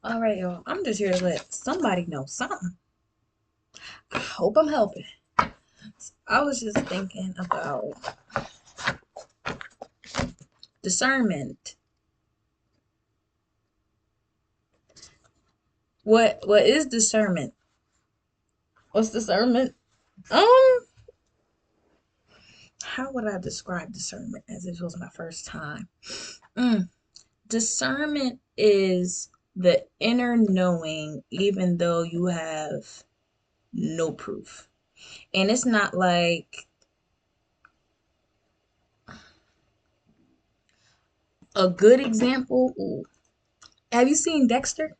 All right, y'all. I'm just here to let somebody know something. I hope I'm helping. I was just thinking about discernment. What is discernment? What's discernment? Um, how would I describe discernment as if it was my first time? Mm. Discernment is the inner knowing, even though you have no proof. And it's not like a good example. Ooh. Have you seen Dexter?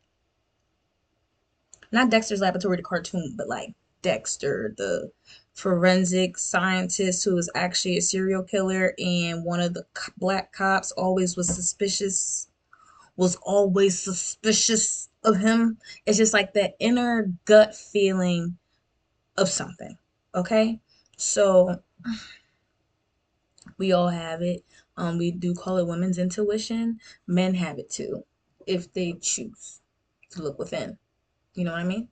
Not Dexter's Laboratory, the cartoon, but like Dexter, the forensic scientist who was actually a serial killer, and one of the black cops was always suspicious of him. It's just like that inner gut feeling of something. Okay, so we all have it. We do call it women's intuition. Men have it too, if they choose to look within. You know what I mean?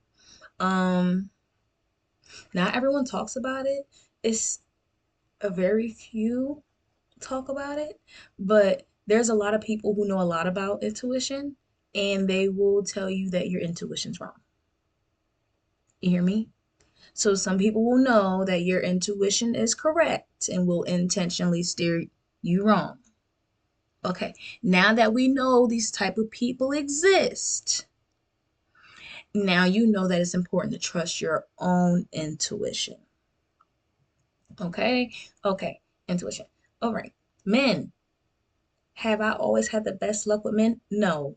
Um, Not everyone talks about it. It's a very few talk about it, but there's a lot of people who know a lot about intuition and they will tell you that your intuition's wrong. You hear me? So some people will know that your intuition is correct and will intentionally steer you wrong. Okay, now that we know these type of people exist, now you know that it's important to trust your own intuition. Okay? Okay, intuition. All right. Men, have I always had the best luck with men? No.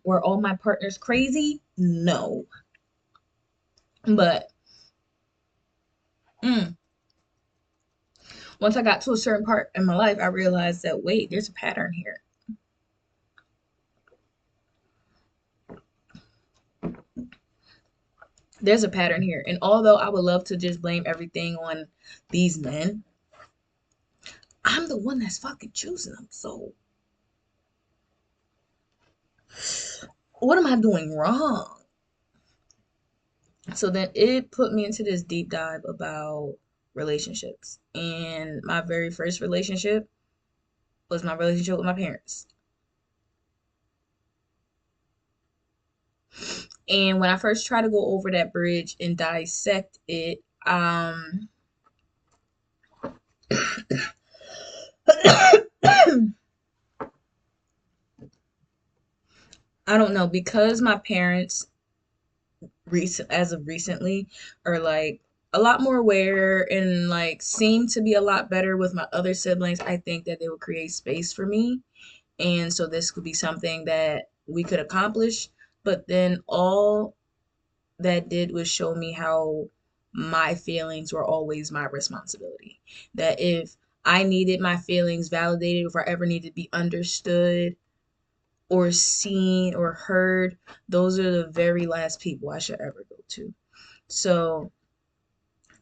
Were all my partners crazy? No. But mm, once I got to a certain part in my life, I realized that wait, there's a pattern here. There's a pattern here. And although I would love to just blame everything on these men, I'm the one that's fucking choosing them. So what am I doing wrong? So then it put me into this deep dive about relationships. And my very first relationship was my relationship with my parents. And when I first tried to go over that bridge and dissect it, I don't know, because my parents as of recently are like a lot more aware and like seem to be a lot better with my other siblings. I think that they would create space for me, and so this could be something that we could accomplish. But then all that did was show me how my feelings were always my responsibility. That if I needed my feelings validated, if I ever needed to be understood or seen or heard, those are the very last people I should ever go to. So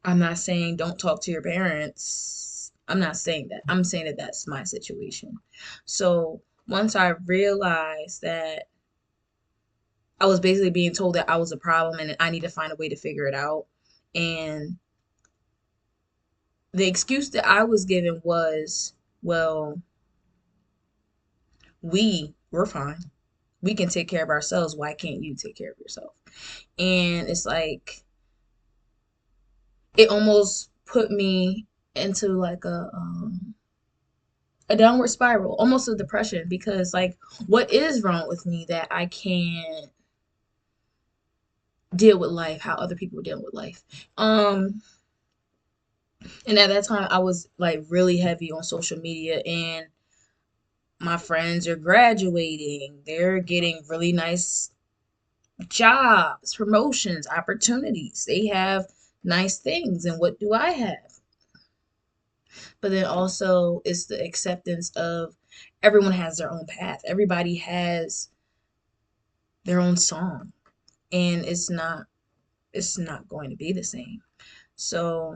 I'm not saying don't talk to your parents. I'm not saying that. I'm saying that that's my situation. So once I realized that I was basically being told that I was a problem and I need to find a way to figure it out. And the excuse that I was given was, well, we're fine. We can take care of ourselves. Why can't you take care of yourself? And it's like, it almost put me into like a downward spiral, almost a depression, because like, what is wrong with me that I can't deal with life how other people are dealing with life? And at that time, I was like really heavy on social media, and my friends are graduating. They're getting really nice jobs, promotions, opportunities. They have nice things. And what do I have? But then also, it's the acceptance of everyone has their own path, everybody has their own song, and it's not going to be the same. So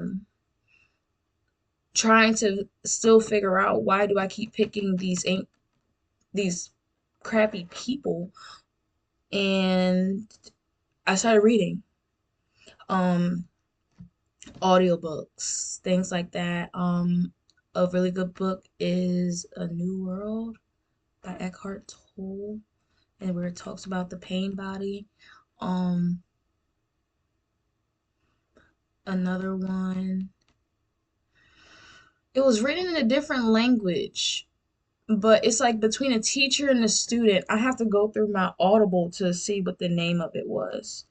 trying to still figure out, why do I keep picking these crappy people, and I started reading um audiobooks, things like that. A really good book is A New World by Eckhart Tolle, and where it talks about the pain body. Um, Another one, it was written in a different language, but it's like between a teacher and a student. I have to go through my Audible to see what the name of it was.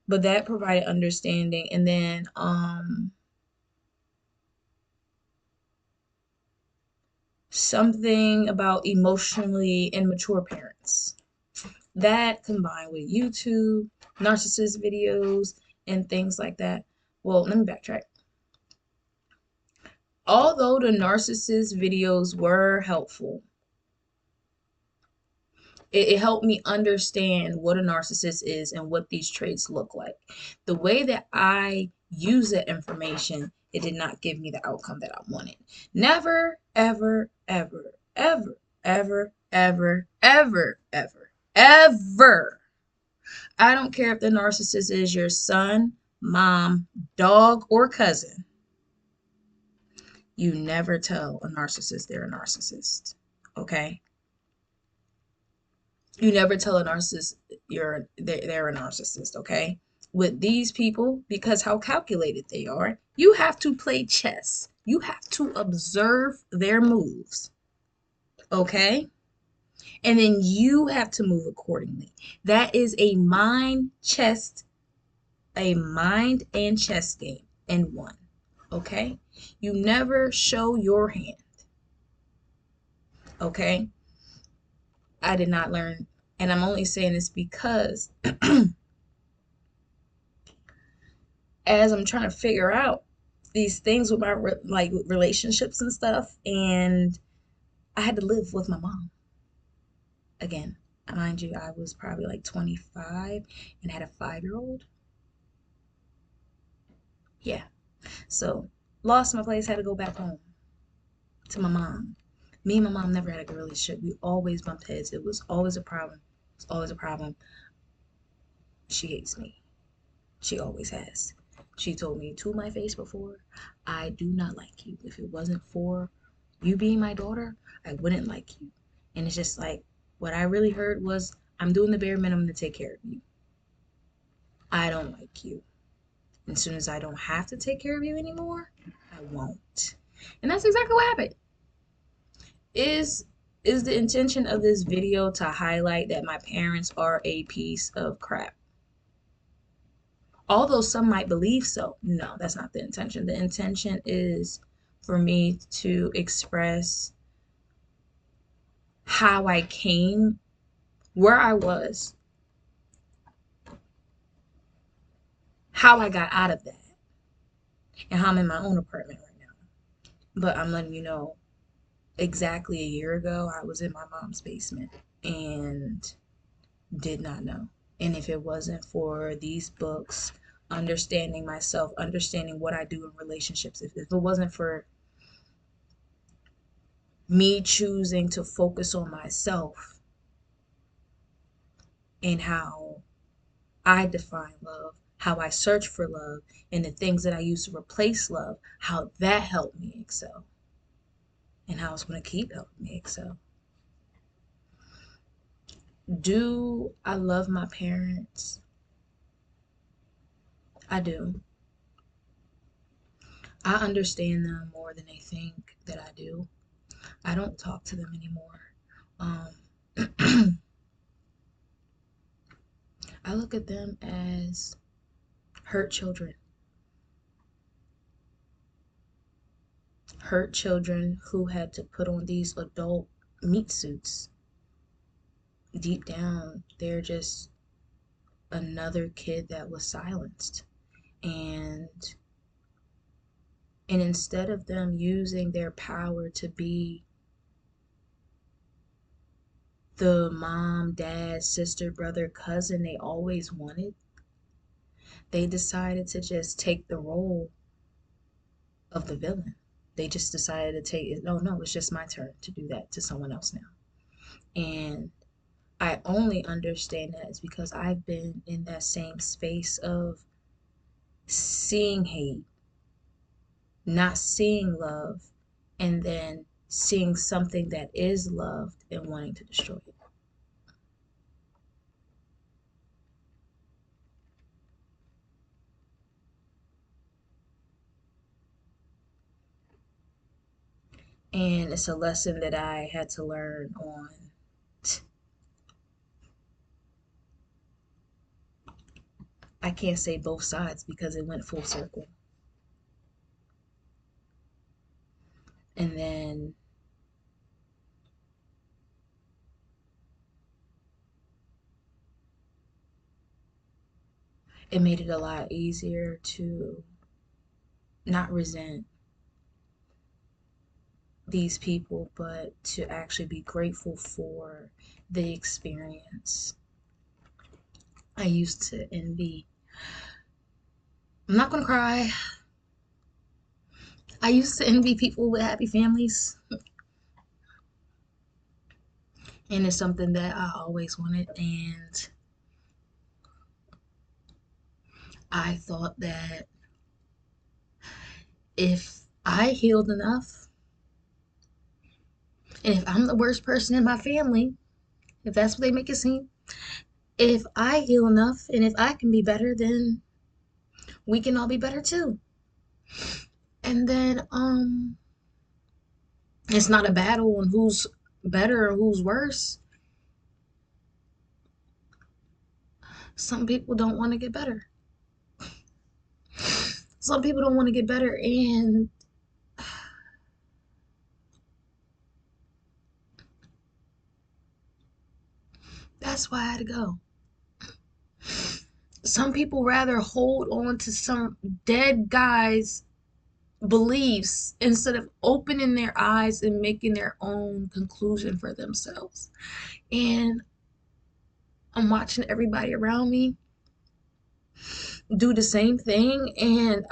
But that provided understanding. And then something about emotionally immature parents. That combined with YouTube, narcissist videos, and things like that. Well, let me backtrack. Although the narcissist videos were helpful, it helped me understand what a narcissist is and what these traits look like. The way that I use that information, it did not give me the outcome that I wanted. Never, ever, ever, ever, ever, ever, ever, ever, ever. I don't care if the narcissist is your son, mom, dog, or cousin. You never tell a narcissist they're a narcissist. Okay? You never tell a narcissist they're a narcissist, okay? With these people, because how calculated they are, you have to play chess. You have to observe their moves, okay? And then you have to move accordingly. That is a mind and chess game in one, okay? You never show your hand, okay? I did not learn, and I'm only saying this because as I'm trying to figure out these things with my like relationships and stuff, and I had to live with my mom again. Mind you, I was probably like 25 and had a 5-year-old. Yeah. So lost my place, had to go back home to my mom. Me and my mom never had a good relationship. We always bumped heads. It was always a problem. It's always a problem. She hates me. She always has. She told me to my face before, I do not like you. If it wasn't for you being my daughter, I wouldn't like you. And it's just like, what I really heard was, I'm doing the bare minimum to take care of you. I don't like you. And as soon as I don't have to take care of you anymore, I won't. And that's exactly what happened. Is is the intention of this video to highlight that my parents are a piece of crap? Although some might believe so, no, that's not the intention. The intention is for me to express how I came, where I was, how I got out of that, and how I'm in my own apartment right now. But I'm letting you know, exactly a year ago, I was in my mom's basement and did not know. And if it wasn't for these books, understanding myself, understanding what I do in relationships, if it wasn't for me choosing to focus on myself and how I define love, how I search for love, and the things that I use to replace love, how that helped me excel, and how it's going to keep helping me excel. Do I love my parents? I do. I understand them more than they think that I do. I don't talk to them anymore. Um, I look at them as hurt children. Hurt children who had to put on these adult meat suits. Deep down, they're just another kid that was silenced. And and instead of them using their power to be the mom, dad, sister, brother, cousin they always wanted, they decided to just take the role of the villain. They just decided to take it. No, no, it's just my turn to do that to someone else now. And I only understand that is because I've been in that same space of seeing hate, not seeing love, and then seeing something that is loved and wanting to destroy it. And it's a lesson that I had to learn on, I can't say both sides because it went full circle. And then it made it a lot easier to not resent these people, but to actually be grateful for the experience. I used to envy, I'm not gonna cry. I used to envy people with happy families, and it's something that I always wanted. And I thought that if I healed enough, and if I'm the worst person in my family, if that's what they make it seem, if I heal enough and if I can be better, then we can all be better too. And then it's not a battle on who's better or who's worse. Some people don't want to get better. Some people don't want to get better, and that's why I had to go. Some people rather hold on to some dead guy's beliefs instead of opening their eyes and making their own conclusion for themselves. And I'm watching everybody around me do the same thing, and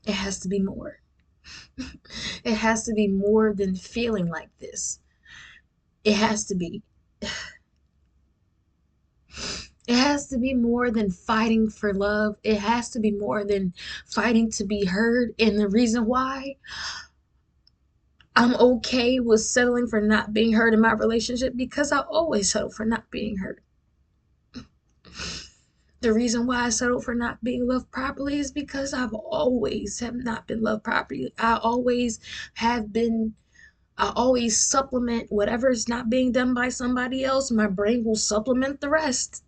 it has to be more. It has to be more than feeling like this. It has to be. It has to be more than fighting for love. It has to be more than fighting to be heard. And the reason why I'm okay with settling for not being heard in my relationship, because I always settle for not being heard. The reason why I settled for not being loved properly is because I've always have not been loved properly. I always supplement whatever's not being done by somebody else. My brain will supplement the rest.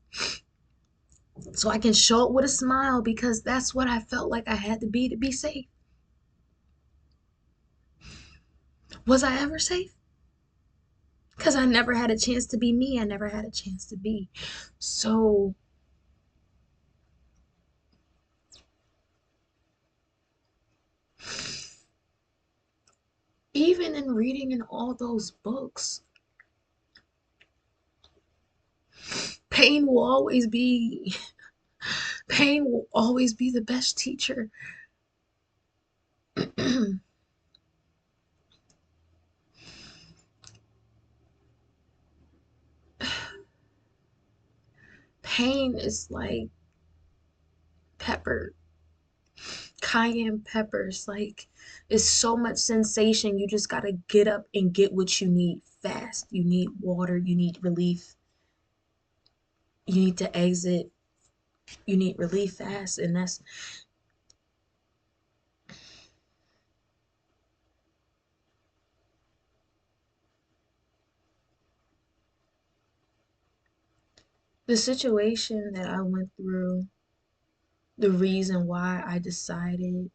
So I can show up with a smile because that's what I felt like I had to be safe. Was I ever safe? Because I never had a chance to be me. I never had a chance to be. So even in reading in all those books, pain will always be pain will always be the best teacher. Pain is like pepper, cayenne peppers. Like, it's so much sensation. You just gotta get up and get what you need fast. You need water, you need relief, you need to exit, you need relief fast. And that's the situation that I went through, the reason why I decided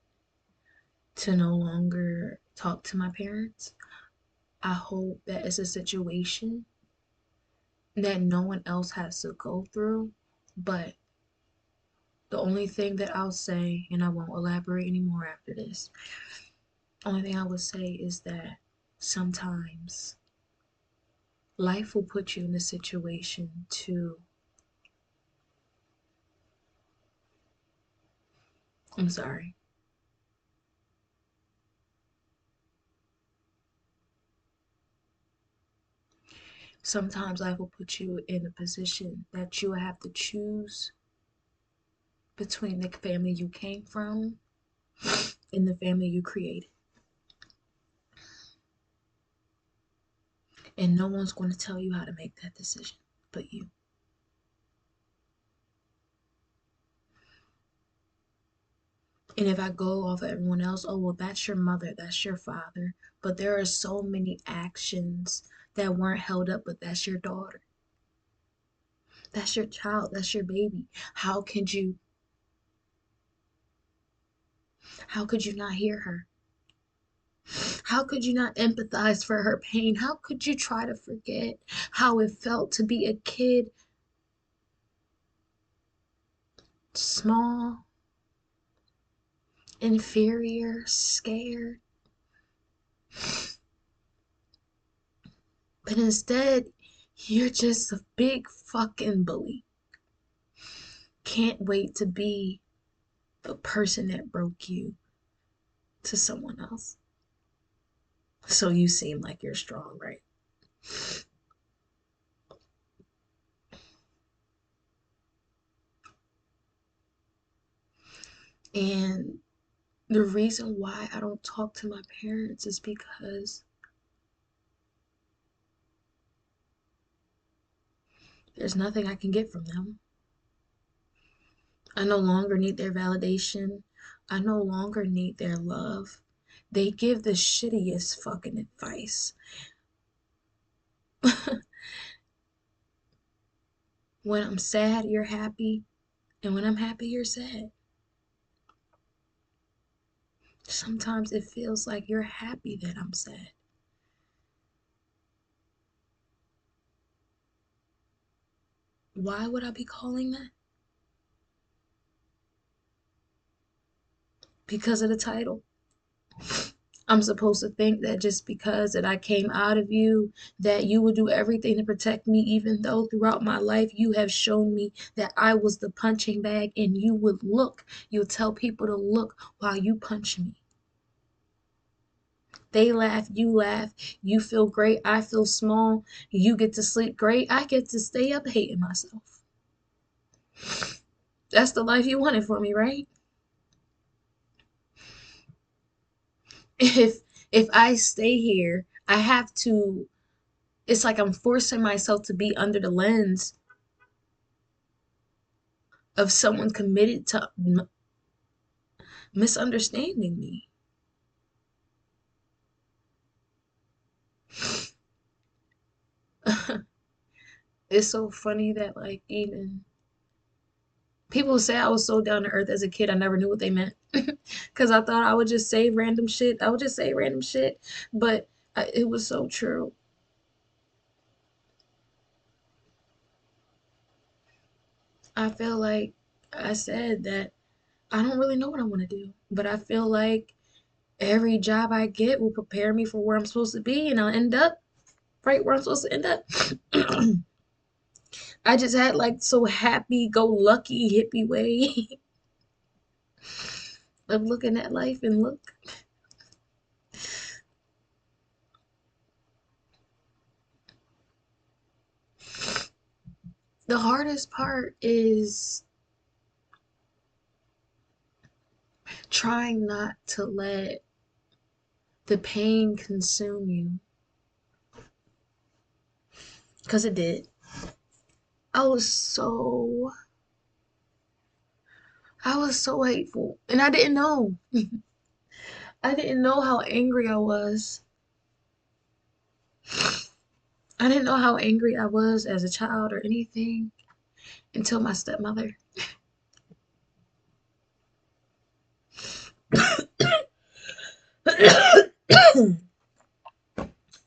to no longer talk to my parents. I hope that it's a situation that no one else has to go through. But the only thing that I'll say, and I won't elaborate anymore after this, only thing I will say is that sometimes life will put you in a situation to, I'm sorry, Sometimes life will put you in a position that you will have to choose between the family you came from and the family you created. And no one's going to tell you how to make that decision but you. And if I go off of everyone else, oh, well, that's your mother, that's your father. But there are so many actions that weren't held up, but that's your daughter. That's your child. That's your baby. How could you not hear her? How could you not empathize for her pain? How could you try to forget how it felt to be a kid, small, inferior, scared? But instead, you're just a big fucking bully. Can't wait to be the person that broke you to someone else. So you seem like you're strong, right? And the reason why I don't talk to my parents is because there's nothing I can get from them. I no longer need their validation. I no longer need their love. They give the shittiest fucking advice. When I'm sad, you're happy. And when I'm happy, you're sad. Sometimes it feels like you're happy that I'm sad. Why would I be calling that? Because of the title. I'm supposed to think that just because that I came out of you, that you would do everything to protect me, even though throughout my life you have shown me that I was the punching bag and you would look. You'll tell people to look while you punch me. They laugh, you feel great, I feel small, you get to sleep great, I get to stay up hating myself. That's the life you wanted for me, right? If if I stay here, I have to, it's like I'm forcing myself to be under the lens of someone committed to misunderstanding me. It's so funny that, like, even people say I was so down to earth as a kid, I never knew what they meant. Because I thought I would just say random shit. I would just say random shit. But it was so true. I feel like I said that I don't really know what I want to do. But I feel like every job I get will prepare me for where I'm supposed to be. And I'll end up right where I'm supposed to end up. I just had like so happy go lucky hippie way of looking at life, and look, the hardest part is trying not to let the pain consume you, because it did. I was so I was so hateful, and I didn't know. I didn't know how angry I was. I didn't know how angry I was as a child or anything until my stepmother.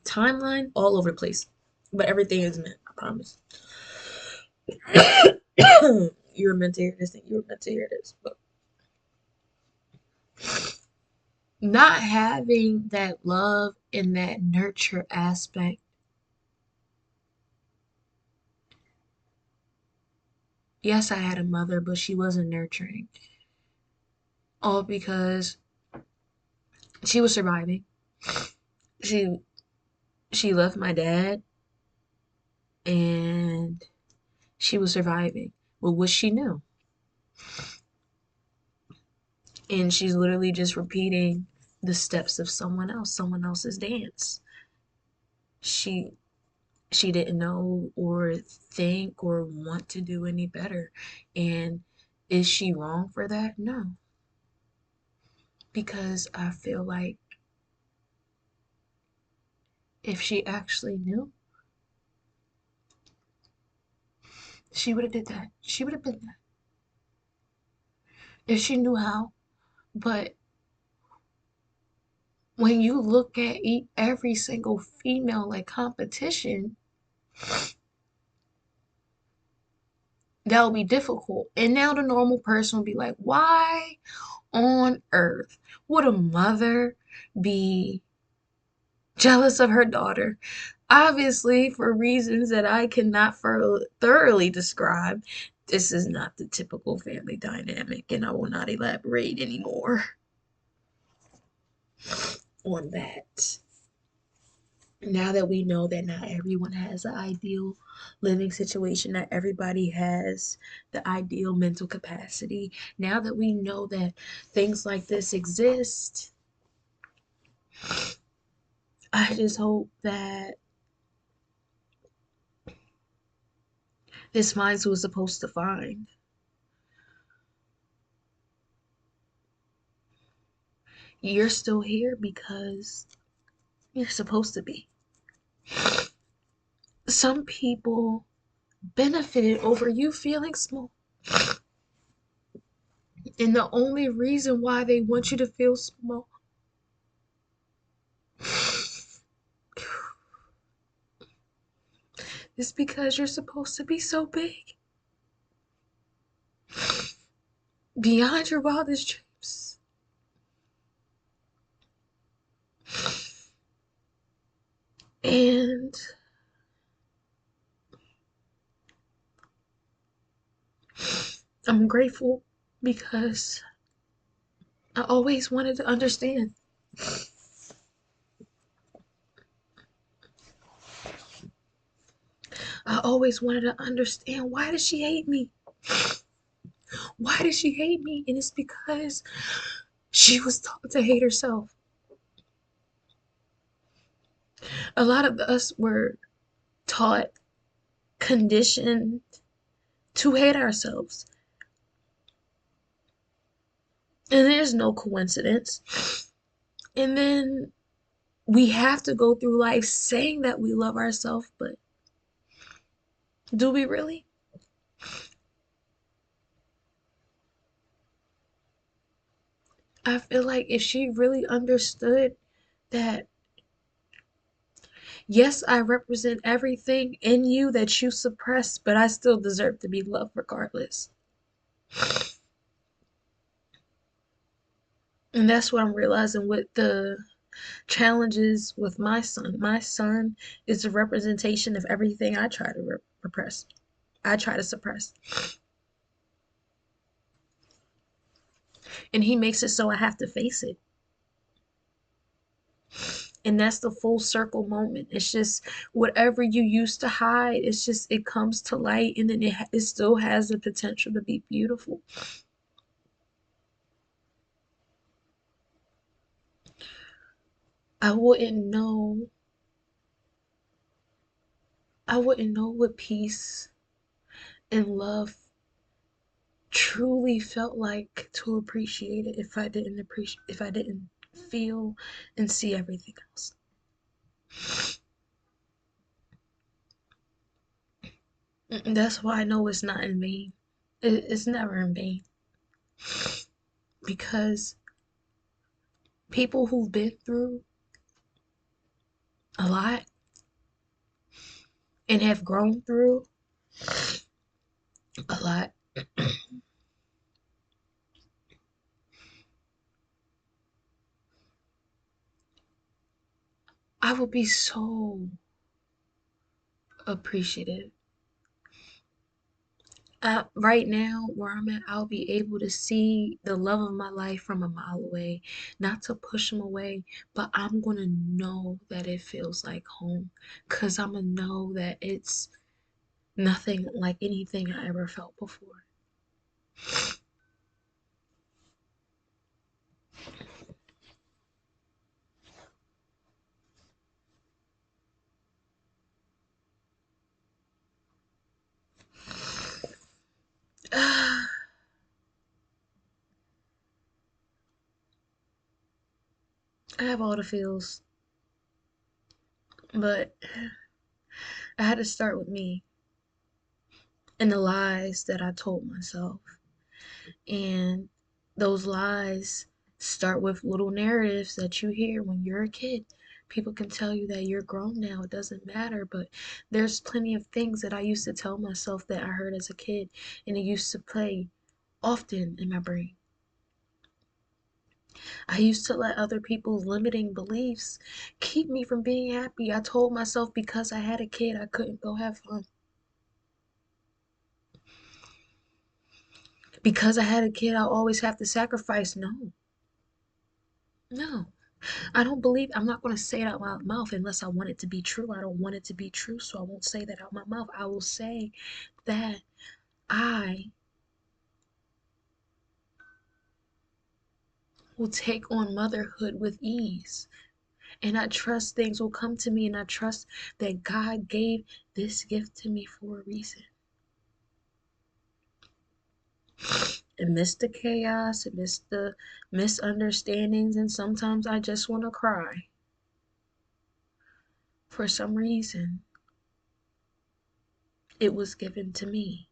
Timeline all over the place, but everything is meant. I promise. You were meant to hear this, and you were meant to hear this. But not having that love and that nurture aspect. Yes, I had a mother, but she wasn't nurturing. All because she was surviving. She she left my dad and she was surviving with what she knew. And she's literally just repeating the steps of someone else's dance. She she didn't know or think or want to do any better. And is she wrong for that? No, because I feel like if she actually knew, she would have did that. She would have been that if she knew how. But when you look at every single female like competition, that would be difficult. And now the normal person will be like, why on earth would a mother be jealous of her daughter? Obviously, for reasons that I cannot thoroughly describe, this is not the typical family dynamic, and I will not elaborate anymore on that. Now that we know that not everyone has an ideal living situation, not everybody has the ideal mental capacity, now that we know that things like this exist, I just hope that this finds who it's supposed to find. You're still here because you're supposed to be. Some people benefited over you feeling small. And the only reason why they want you to feel small is because you're supposed to be so big. Beyond your wildest dreams. And I'm grateful because I always wanted to understand. I always wanted to understand, why does she hate me? Why does she hate me? And it's because she was taught to hate herself. A lot of us were taught, conditioned to hate ourselves. And there's no coincidence. And then we have to go through life saying that we love ourselves, but do we really? I feel like if she really understood that, yes, I represent everything in you that you suppress, but I still deserve to be loved regardless. And that's what I'm realizing with the challenges with my son. My son is a representation of everything I try to repress. I try to suppress. And he makes it so I have to face it. And that's the full circle moment. It's just whatever you used to hide, it's just it comes to light, and then it still has the potential to be beautiful. I wouldn't know I wouldn't know what peace and love truly felt like to appreciate it if I didn't feel and see everything else. That's why I know it's not in vain. It's never in vain, because people who've been through a lot and have grown through a lot, I would be so appreciative. Right now, where I'm at, I'll be able to see the love of my life from a mile away. Not to push them away, but I'm gonna know that it feels like home. Cause I'm gonna know that Nothing like anything I ever felt before. I have all the feels, but I had to start with me and the lies that I told myself. And those lies start with little narratives that you hear when you're a kid. People can tell you that you're grown now, it doesn't matter, but there's plenty of things that I used to tell myself that I heard as a kid, and it used to play often in my brain. I used to let other people's limiting beliefs keep me from being happy. I told myself because I had a kid, I couldn't go have fun. Because I had a kid, I'll always have to sacrifice. No, no. I don't believe, I'm not going to say it out my mouth unless I want it to be true. I don't want it to be true, so I won't say that out my mouth. I will say that I will take on motherhood with ease. And I trust things will come to me, and I trust that God gave this gift to me for a reason. Amidst the chaos, amidst the misunderstandings, and sometimes I just want to cry. For some reason, it was given to me.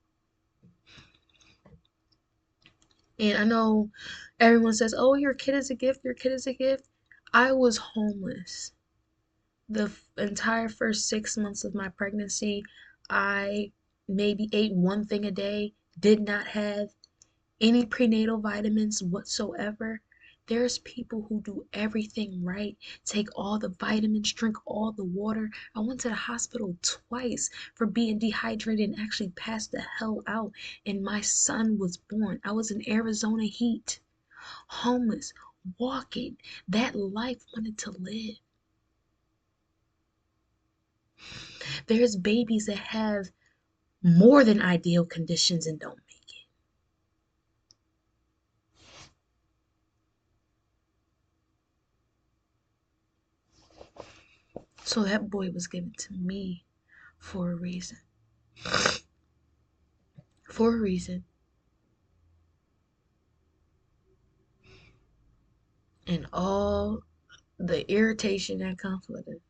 And I know everyone says, oh, your kid is a gift, your kid is a gift. I was homeless. The entire first 6 months of my pregnancy, I maybe ate one thing a day, did not have any prenatal vitamins whatsoever. There's people who do everything right, take all the vitamins, drink all the water. I went to the hospital twice for being dehydrated and actually passed the hell out. And my son was born. I was in Arizona heat, homeless, walking that life wanted to live. There's babies that have more than ideal conditions and don't make it. So that boy was given to me for a reason. For a reason. And all the irritation that comes with it.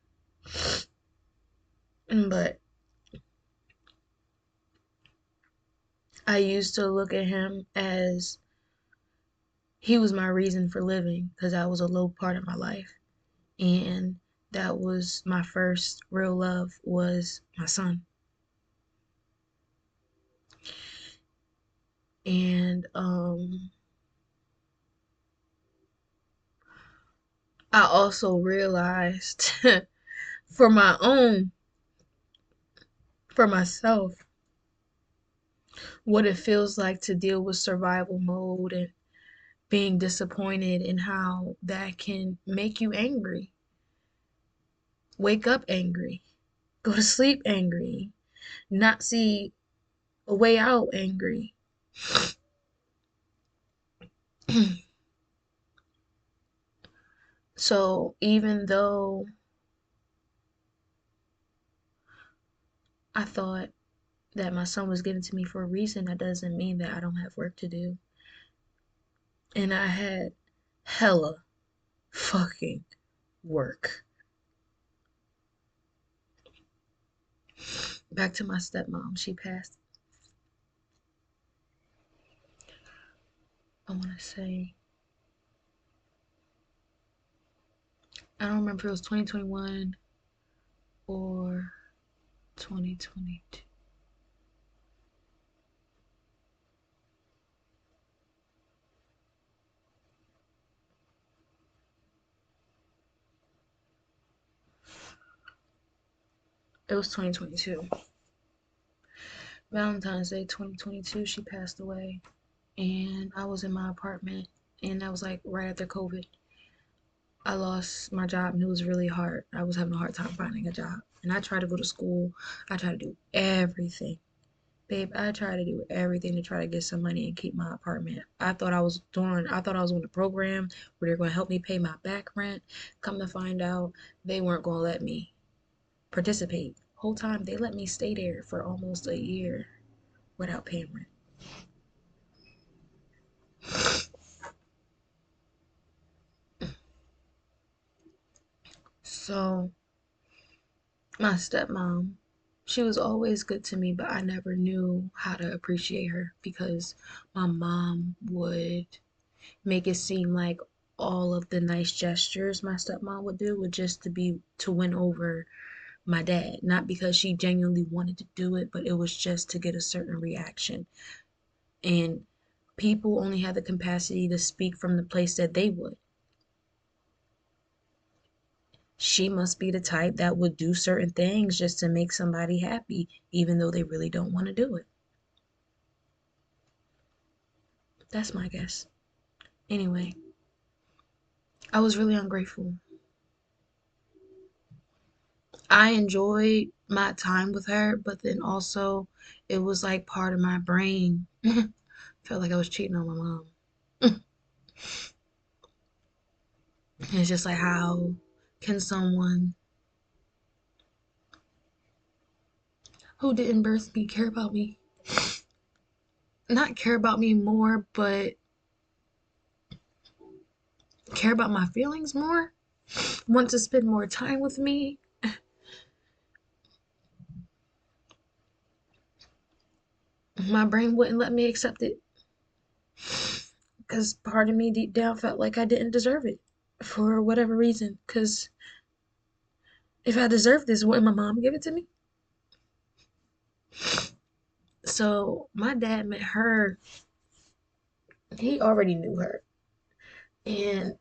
But I used to look at him as he was my reason for living because that was a low part of my life. And that was my first real love was my son. And I also realized for my own, for myself, what it feels like to deal with survival mode and being disappointed and how that can make you angry. Wake up angry, go to sleep angry, not see a way out angry. So even though I thought that my son was given to me for a reason, that doesn't mean that I don't have work to do. And I had hella fucking work. Back to my stepmom. She passed, I want to say, I don't remember if it was 2021 or 2022. It was 2022. Valentine's Day 2022, she passed away. And I was in my apartment, and that was like right after COVID. I lost my job, and it was really hard. I was having a hard time finding a job. And I tried to go to school, I tried to do everything. Babe, I tried to do everything to try to get some money and keep my apartment. I thought I was on the program where they're going to help me pay my back rent. Come to find out, they weren't going to let me participate. Whole time, they let me stay there for almost a year without paying rent. So, my stepmom, she was always good to me, but I never knew how to appreciate her because my mom would make it seem like all of the nice gestures my stepmom would do would just to win over my dad, not because she genuinely wanted to do it, but it was just to get a certain reaction. And people only have the capacity to speak from the place that they would. She must be the type that would do certain things just to make somebody happy, even though they really don't want to do it. That's my guess. Anyway, I was really ungrateful. I enjoyed my time with her, but then also it was like part of my brain felt like I was cheating on my mom. It's just like, how can someone who didn't birth me care about me? Not care about me more, but care about my feelings more? Want to spend more time with me? My brain wouldn't let me accept it because part of me deep down felt like I didn't deserve it for whatever reason. Because if I deserved this, wouldn't my mom give it to me? So my dad met her, he already knew her. And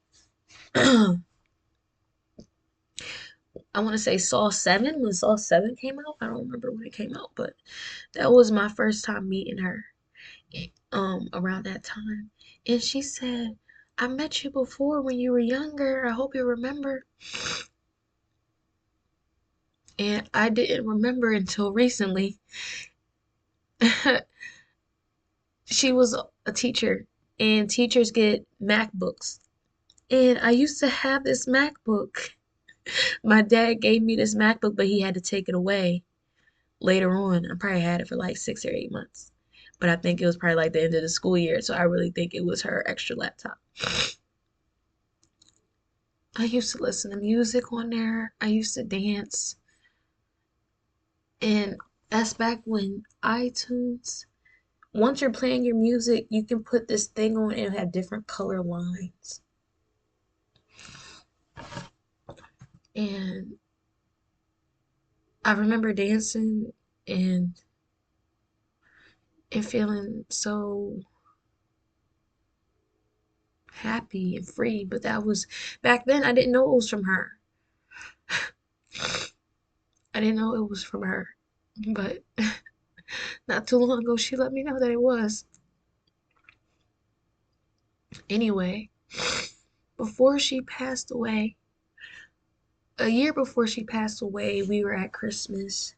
I want to say Saw 7, when Saw 7 came out. I don't remember when it came out, but that was my first time meeting her around that time. And she said, I met you before when you were younger. I hope you remember. And I didn't remember until recently. She was a teacher, and teachers get MacBooks. And I used to have this MacBook. My dad gave me this MacBook, but he had to take it away later on. I probably had it for like 6 or 8 months. But I think it was probably like the end of the school year, so I really think it was her extra laptop. I used to listen to music on there. I used to dance. And that's back when iTunes, once you're playing your music, you can put this thing on and it'll have different color lines. And I remember dancing and feeling so happy and free. But that was back then. I didn't know it was from her. I didn't know it was from her. But not too long ago, she let me know that it was. Anyway, before she passed away, a year before she passed away, we were at Christmas,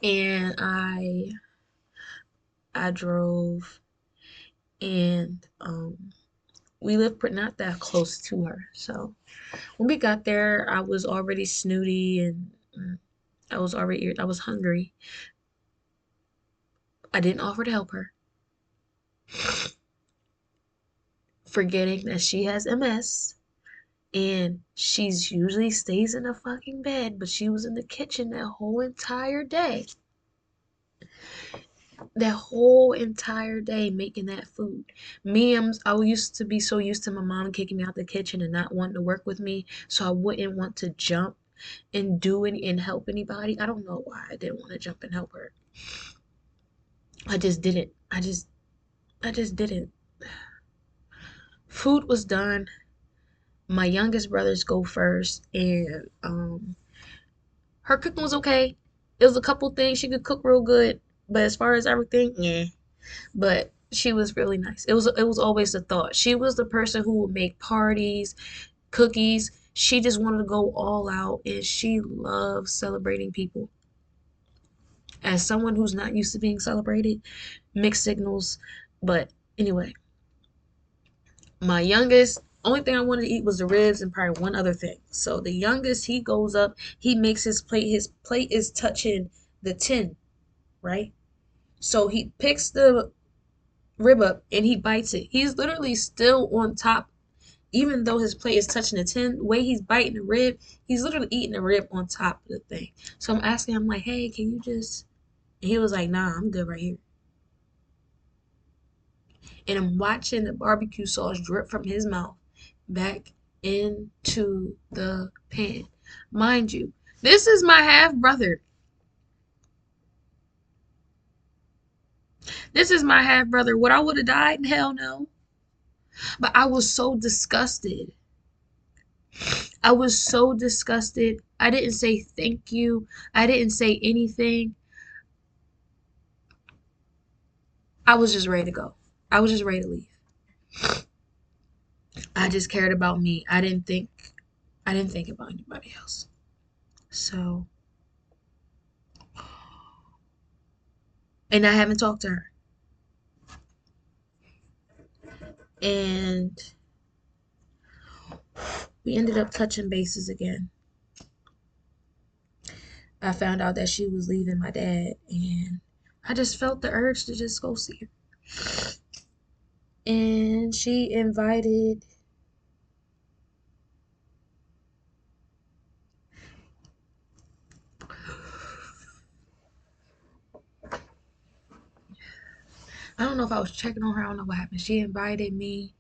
and I drove, and we lived not that close to her. So when we got there, I was already snooty and I was hungry. I didn't offer to help her, forgetting that she has MS and she's usually stays in the fucking bed, but she was in the kitchen that whole entire day. That whole entire day making that food. I used to be so used to my mom kicking me out the kitchen and not wanting to work with me, so I wouldn't want to jump and do any and help anybody. I don't know why I didn't want to jump and help her. I just didn't. I just didn't. Food was done. My youngest brothers go first, and her cooking was okay. It was a couple things she could cook real good, but as far as everything, yeah. But she was really nice. It was always the thought. She was the person who would make parties, cookies. She just wanted to go all out, and she loved celebrating people. As someone who's not used to being celebrated, mixed signals. But anyway, my youngest, only thing I wanted to eat was the ribs and probably one other thing. So the youngest, he goes up, he makes his plate. His plate is touching the tin, right? So he picks the rib up and he bites it. He's literally still on top, even though his plate is touching the tin. The way he's biting the rib, he's literally eating the rib on top of the thing. So I'm asking him like, "Hey, can you just?" And he was like, "Nah, I'm good right here." And I'm watching the barbecue sauce drip from his mouth back into the pan. Mind you, this is my half brother. This is my half brother. Would I would have died? Hell no. But I was so disgusted. I was so disgusted. I didn't say thank you. I didn't say anything. I was just ready to go. I was just ready to leave. I just cared about me. I didn't think about anybody else. So, and I haven't talked to her. And we ended up touching bases again. I found out that she was leaving my dad, and I just felt the urge to just go see her. And she invited, I don't know if I was checking on her, I don't know what happened. She invited me,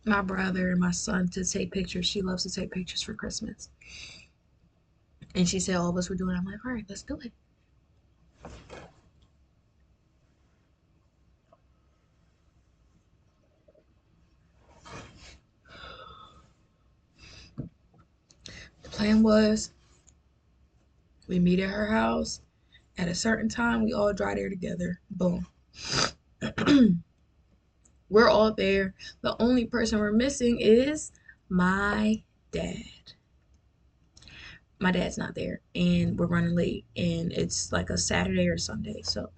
my brother, and my son to take pictures. She loves to take pictures for Christmas. And she said all of us were doing it. I'm like, all right, let's do it. The plan was we meet at her house at a certain time. We all drive there together. Boom. We're all there. The only person we're missing is my dad. My dad's not there, and we're running late, and it's like a Saturday or Sunday. So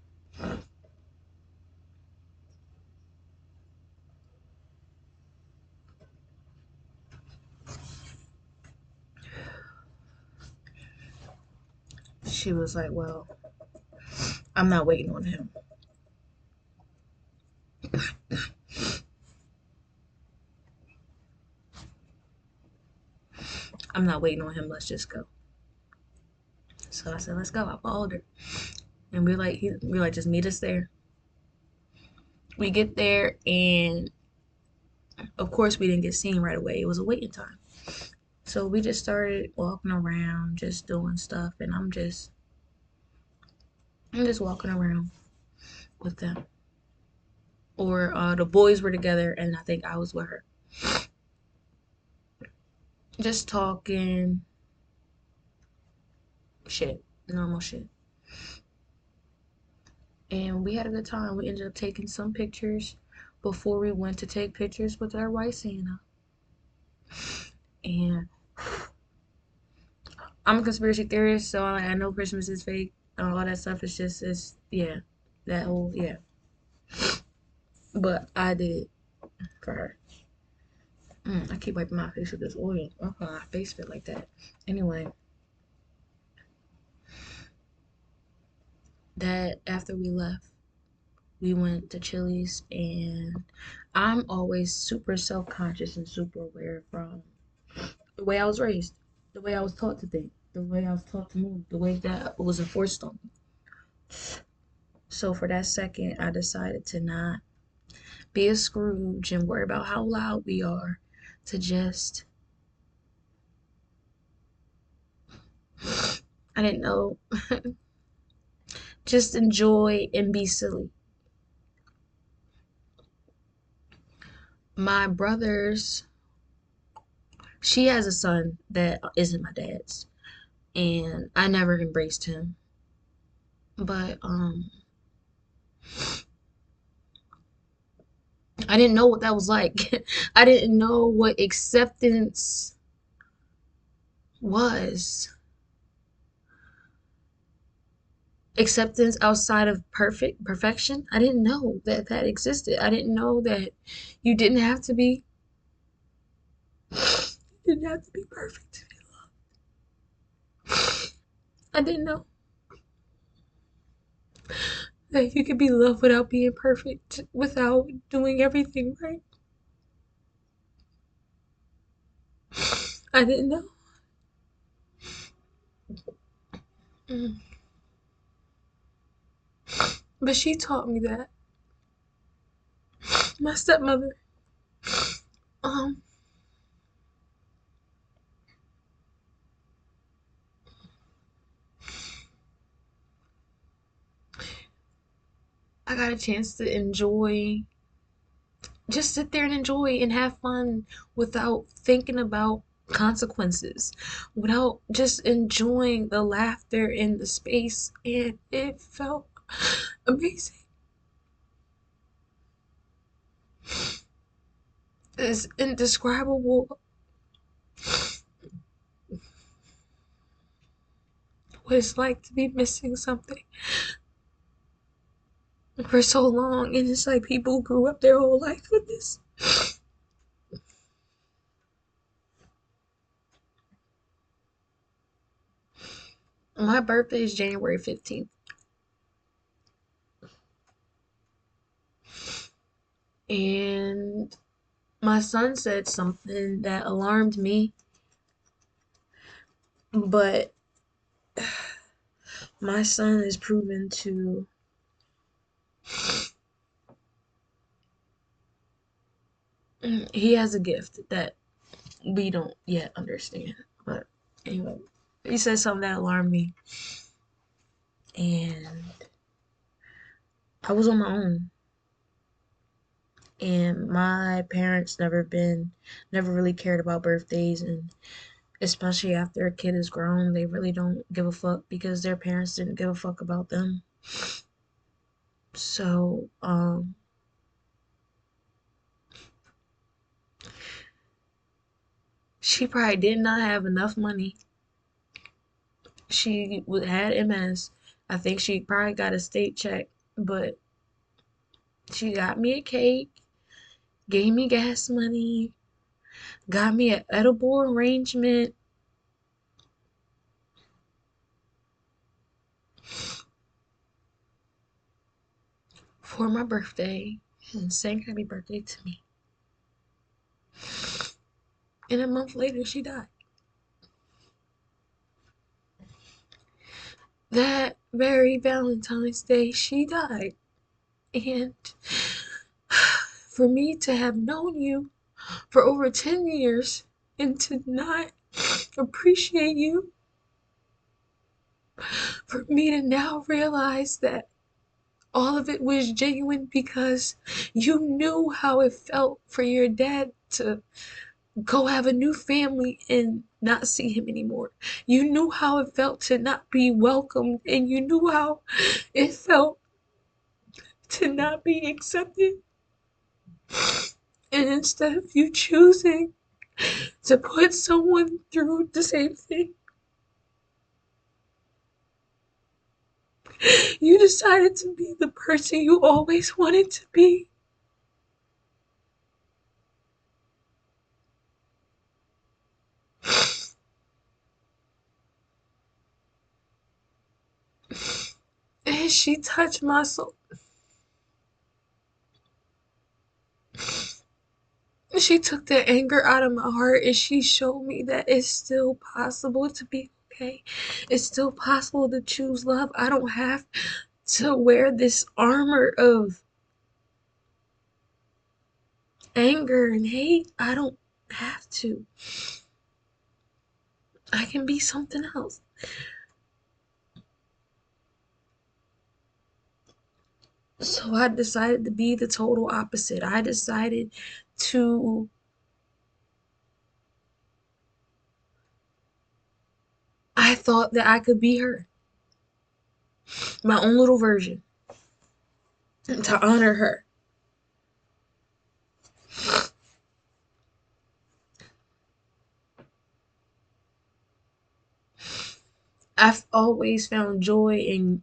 she was like, well, I'm not waiting on him. I'm not waiting on him. Let's just go. So I said, let's go. I followed her. And we're like, just meet us there. We get there, and of course, we didn't get seen right away. It was a waiting time. So we just started walking around, just doing stuff, and I'm just walking around with them. Or the boys were together, and I think I was with her, just talking shit, normal shit. And we had a good time. We ended up taking some pictures before we went to take pictures with our white Santa. And I'm a conspiracy theorist, so I know Christmas is fake. All that stuff is just, it's, yeah, that whole, yeah. But I did it for her. I keep wiping my face with this oil. Oh, my face fit like that. Anyway, that after we left, we went to Chili's, and I'm always super self conscious and super aware from the way I was raised, the way I was taught to think, the way I was taught to move, the way that was enforced on me. So for that second, I decided to not be a Scrooge and worry about how loud we are, to just, I didn't know, just enjoy and be silly. My brother's, she has a son that isn't my dad's, and I never embraced him. But I didn't know what that was like. I didn't know what acceptance was. acceptance outside of perfection. I didn't know that that existed. I didn't know that you didn't have to be perfect to be loved. I didn't know that you could be loved without being perfect, without doing everything right. I didn't know. Mm. But she taught me that. My stepmother. Um, I got a chance to enjoy, just sit there and enjoy and have fun without thinking about consequences, without just enjoying the laughter in the space, and it felt amazing. It's indescribable what it's like to be missing something for so long, and it's like people grew up their whole life with this. My birthday is January 15th, and my son said something that alarmed me, but my son is proven to, he has a gift that we don't yet understand. But anyway, he said something that alarmed me, and I was on my own. And my parents never really cared about birthdays, and especially after a kid is grown, they really don't give a fuck because their parents didn't give a fuck about them. So, she probably did not have enough money. She had MS. I think she probably got a state check, but she got me a cake, gave me gas money, got me an edible arrangement for my birthday and sang happy birthday to me. And a month later, she died. That very Valentine's Day, she died. And for me to have known you for over 10 years and to not appreciate you, for me to now realize that all of it was genuine because you knew how it felt for your dad to go have a new family and not see him anymore. You knew how it felt to not be welcomed, and you knew how it felt to not be accepted. And instead of you choosing to put someone through the same thing, you decided to be the person you always wanted to be. And she touched my soul. She took the anger out of my heart and she showed me that it's still possible to be okay. It's still possible to choose love. I don't have to wear this armor of anger and hate. I don't have to. I can be something else. So I decided to be the total opposite. I decided to, I thought that I could be her, my own little version, to honor her. I've always found joy in,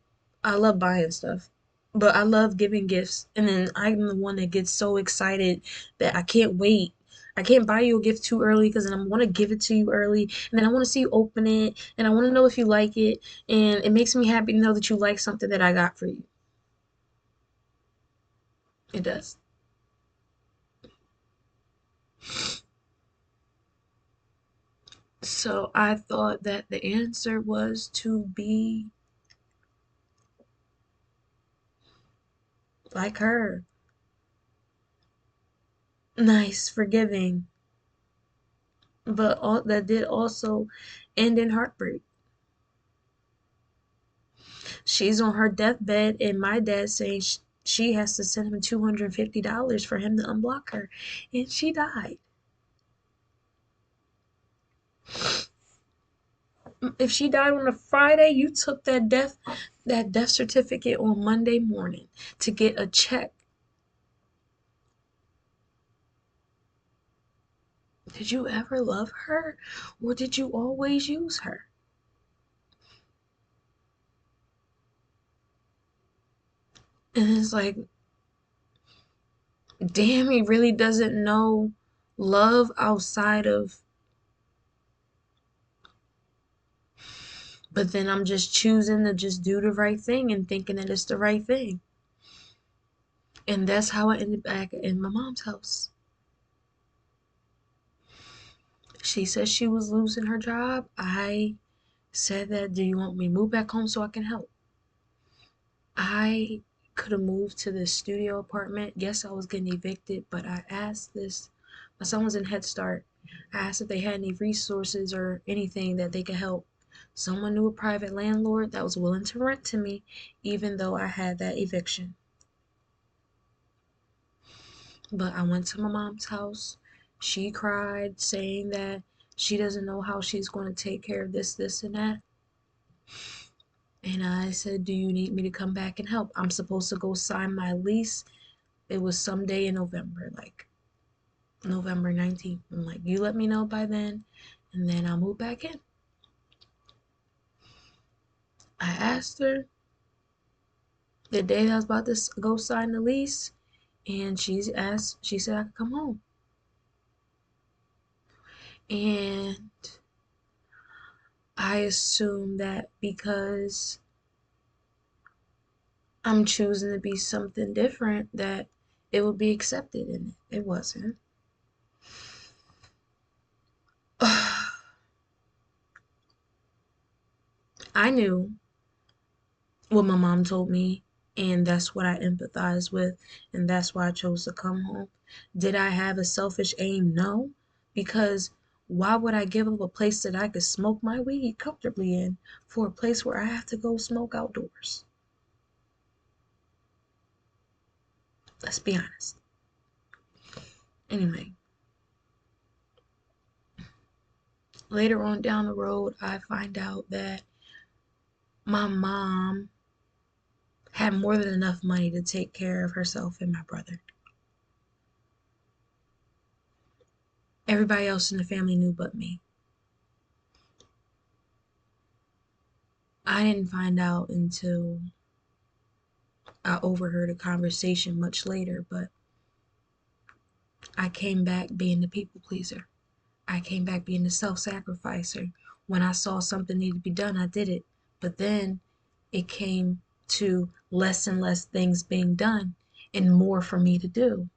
I love buying stuff, but I love giving gifts. And then I'm the one that gets so excited that I can't wait. I can't buy you a gift too early because then I want to give it to you early. And then I want to see you open it. And I want to know if you like it. And it makes me happy to know that you like something that I got for you. It does. So I thought that the answer was to be like her. Nice, forgiving, but all that did also end in heartbreak. She's on her deathbed, and my dad saying she has to send him $250 for him to unblock her, and she died. If she died on a Friday, you took that death certificate on Monday morning to get a check. Did you ever love her, or did you always use her? And it's like, damn, he really doesn't know love outside of, but then I'm just choosing to just do the right thing and thinking that it's the right thing. And that's how I ended back in my mom's house. She said she was losing her job. I said that, do you want me to move back home so I can help? I could have moved to this studio apartment. Yes, I was getting evicted, but I asked this. My son was in Head Start. I asked if they had any resources or anything that they could help. Someone knew a private landlord that was willing to rent to me, even though I had that eviction. But I went to my mom's house. She cried, saying that she doesn't know how she's going to take care of this, and that. And I said, do you need me to come back and help? I'm supposed to go sign my lease. It was someday in November, like November 19th. I'm like, you let me know by then, and then I'll move back in. I asked her the day that I was about to go sign the lease, and she said I could come home. And I assumed that because I'm choosing to be something different, that it would be accepted, and it wasn't. I knew what my mom told me, and that's what I empathize with, and that's why I chose to come home. Did I have a selfish aim? No, because why would I give up a place that I could smoke my weed comfortably in for a place where I have to go smoke outdoors? Let's be honest. Anyway, later on down the road, I find out that my mom had more than enough money to take care of herself and my brother. Everybody else in the family knew but me. I didn't find out until I overheard a conversation much later, but I came back being the people pleaser. I came back being the self sacrificer. When I saw something needed to be done, I did it. But then it came to less and less things being done and more for me to do.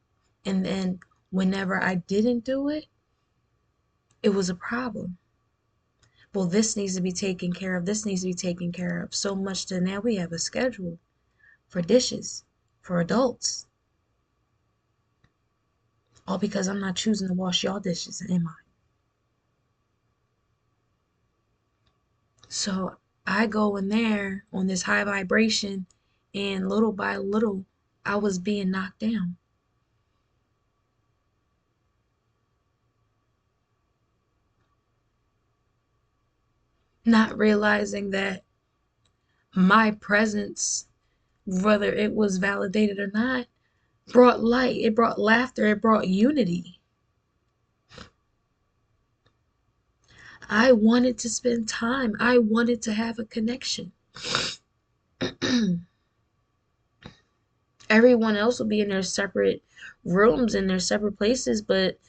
And then whenever I didn't do it, it was a problem. Well, this needs to be taken care of. This needs to be taken care of. So much that now we have a schedule for dishes for adults. All because I'm not choosing to wash y'all dishes, am I? So I go in there on this high vibration, and little by little, I was being knocked down. Not realizing that my presence, whether it was validated or not, brought light, it brought laughter, it brought unity. I wanted to spend time, I wanted to have a connection. Everyone else will be in their separate rooms in their separate places, but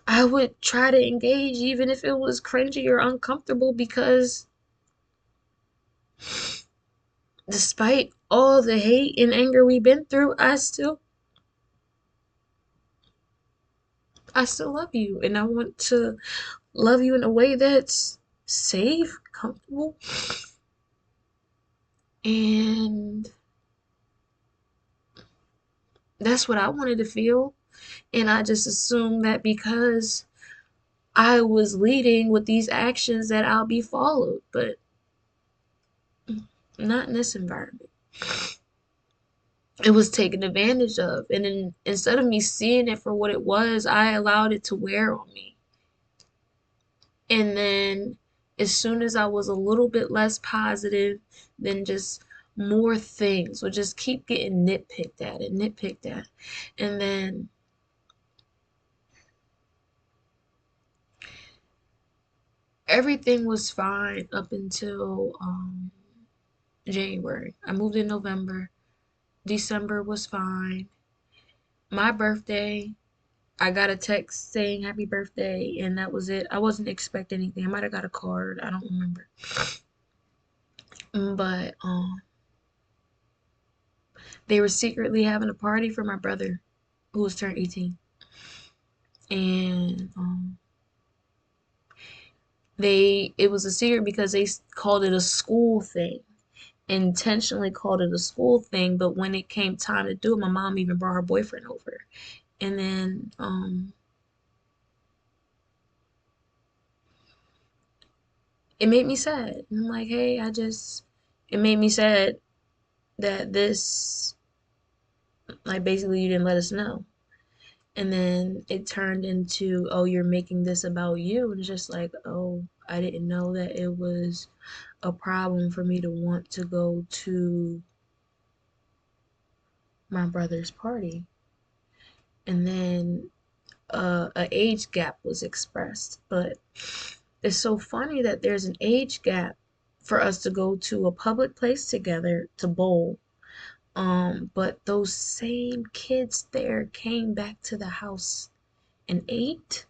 I would try to engage even if it was cringy or uncomfortable because despite all the hate and anger we've been through, I still love you and I want to love you in a way that's safe, comfortable, and that's what I wanted to feel. And I just assumed that because I was leading with these actions that I'll be followed, but not in this environment. It was taken advantage of. And then instead of me seeing it for what it was, I allowed it to wear on me. And then as soon as I was a little bit less positive, then just more things would just keep getting nitpicked at and nitpicked at. And then everything was fine up until January. I moved in November. December was fine. My birthday, I got a text saying happy birthday, and that was it. I wasn't expecting anything. I might have got a card. I don't remember. But they were secretly having a party for my brother who was turned 18. And it was a secret because they called it a school thing. Intentionally called it a school thing, but when it came time to do it, my mom even brought her boyfriend over. And then it made me sad. And I'm like, hey, it made me sad that this, like, basically you didn't let us know. And then it turned into, oh, you're making this about you. And it's just like, oh, I didn't know that it was a problem for me to want to go to my brother's party. And then a age gap was expressed. But it's so funny that there's an age gap for us to go to a public place together to bowl. But those same kids there came back to the house and ate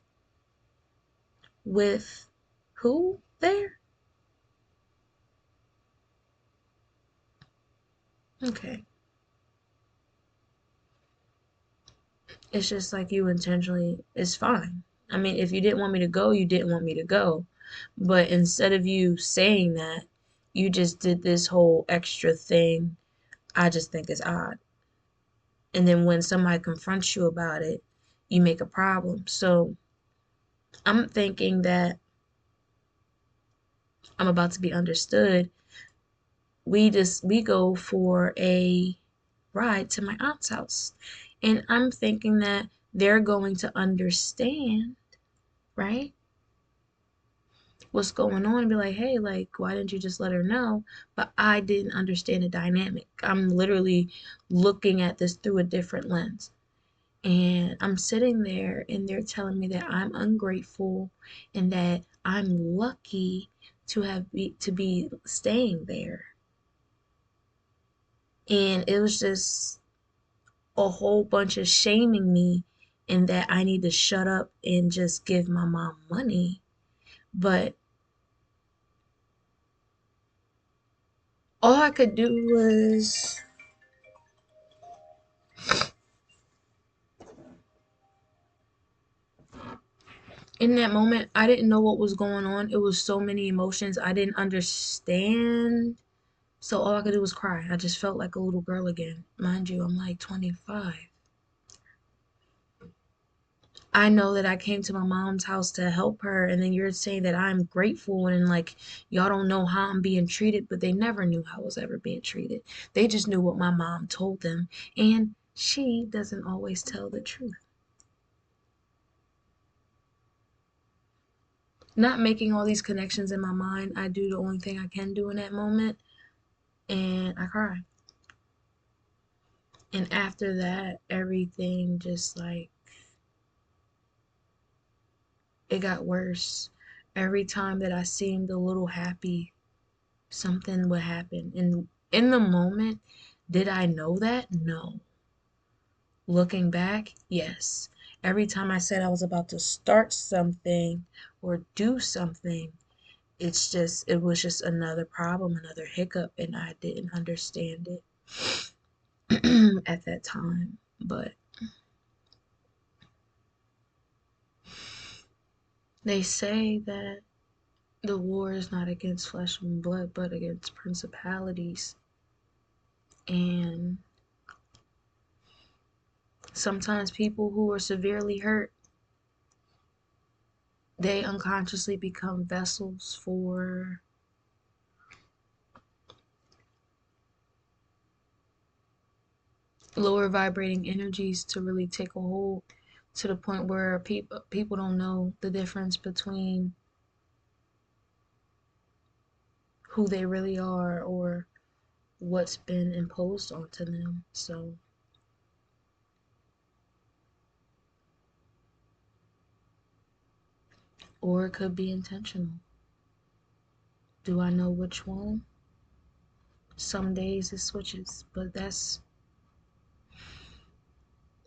with who there? Okay. It's just like you intentionally, it's fine. I mean, if you didn't want me to go, you didn't want me to go. But instead of you saying that, you just did this whole extra thing. I just think it's odd. And then when somebody confronts you about it, you make a problem. So I'm thinking that I'm about to be understood. We go for a ride to my aunt's house. And I'm thinking that they're going to understand, right? What's going on and be like, hey, like, why didn't you just let her know? But I didn't understand the dynamic. I'm literally looking at this through a different lens. And I'm sitting there and they're telling me that I'm ungrateful and that I'm lucky to be staying there. And it was just a whole bunch of shaming me and that I need to shut up and just give my mom money. But all I could do was in that moment, I didn't know what was going on. It was so many emotions I didn't understand. So all I could do was cry. I just felt like a little girl again. Mind you, I'm like 25. I know that I came to my mom's house to help her, and then you're saying that I'm grateful and like y'all don't know how I'm being treated, but they never knew how I was ever being treated. They just knew what my mom told them, and she doesn't always tell the truth. Not making all these connections in my mind, I do the only thing I can do in that moment, and I cry. And after that, everything just like it got worse. Every time that I seemed a little happy, something would happen. And in the moment, Did I know that? No. Looking back, yes. Every time I said I was about to start something or do something, it was just another problem, another hiccup, and I didn't understand it at that time. But they say that the war is not against flesh and blood, but against principalities. And sometimes people who are severely hurt, they unconsciously become vessels for lower vibrating energies to really take a hold, to the point where people don't know the difference between who they really are or what's been imposed onto them. So, or it could be intentional. Do I know which one? Some days it switches, but that's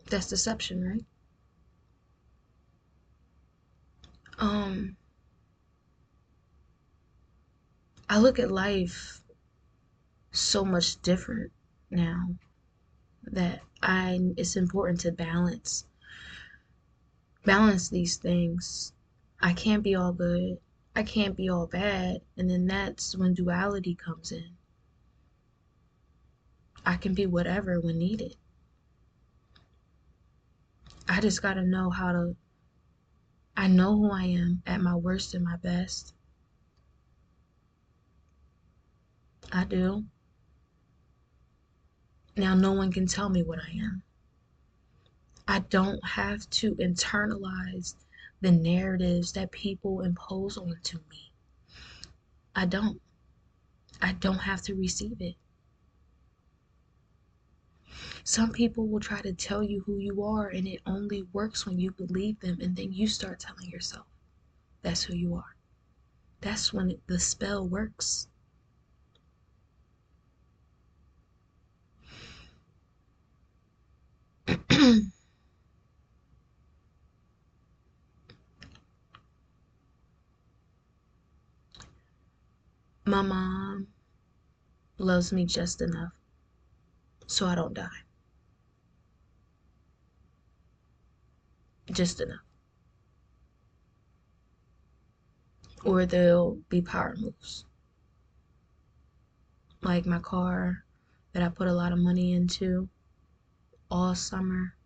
deception, right? Um, I look at life so much different now that I it's important to balance these things. I can't be all good. I can't be all bad. And then that's when duality comes in. I can be whatever when needed. I just got to know how to, I know who I am at my worst and my best. I do. Now, no one can tell me what I am. I don't have to internalize the narratives that people impose onto me. I don't. I don't have to receive it. Some people will try to tell you who you are, and it only works when you believe them, and then you start telling yourself that's who you are. That's when the spell works. My mom loves me just enough so I don't die. Just enough. Or there'll be power moves. Like my car that I put a lot of money into all summer,